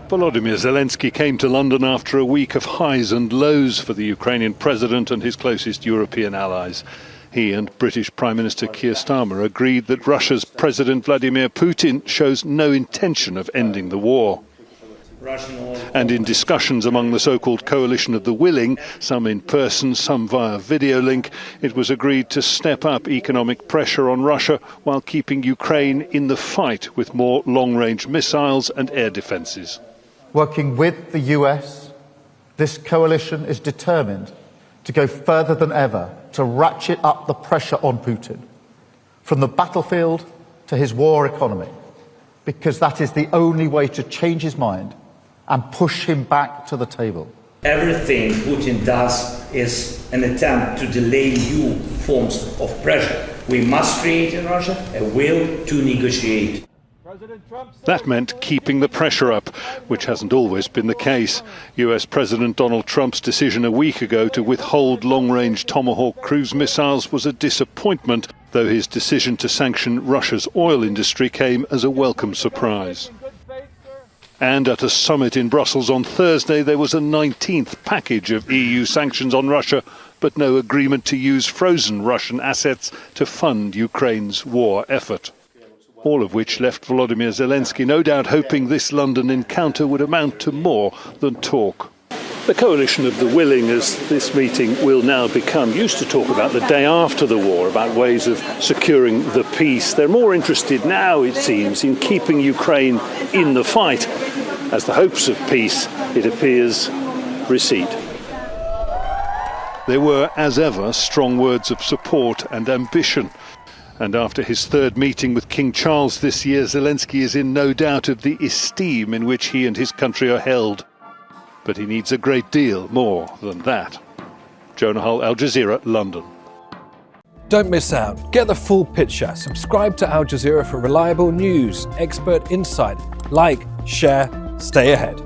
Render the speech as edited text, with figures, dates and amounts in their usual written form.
Volodymyr Zelensky came to London after a week of highs and lows for the Ukrainian president and his closest European allies. He and British Prime Minister Keir Starmer agreed that Russia's President Vladimir Putin shows no intention of ending the war. And in discussions among the so-called coalition of the willing, some in person, some via video link, it was agreed to step up economic pressure on Russia while keeping Ukraine in the fight with more long-range missiles and air defences. Working with the US, this coalition is determined to go further than ever to ratchet up the pressure on Putin, from the battlefield to his war economy, because that is the only way to change his mind and push him back to the table. Everything Putin does is an attempt to delay new forms of pressure. We must create in Russia a will to negotiate. That meant keeping the pressure up, which hasn't always been the case. US President Donald Trump's decision a week ago to withhold long-range Tomahawk cruise missiles was a disappointment, though his decision to sanction Russia's oil industry came as a welcome surprise. And at a summit in Brussels on Thursday, there was a 19th package of EU sanctions on Russia, but no agreement to use frozen Russian assets to fund Ukraine's war effort. All of which left Volodymyr Zelensky no doubt hoping this London encounter would amount to more than talk. The coalition of the willing, as this meeting will now become, used to talk about the day after the war, about ways of securing the peace. They're more interested now, it seems, in keeping Ukraine in the fight, as the hopes of peace, it appears, recede. There were, as ever, strong words of support and ambition. And after his third meeting with King Charles this year, Zelensky is in no doubt of the esteem in which he and his country are held. But he needs a great deal more than that. Jonah, Al Jazeera, London. Don't miss out. Get the full picture. Subscribe to Al Jazeera for reliable news, expert insight. Like, share, stay ahead.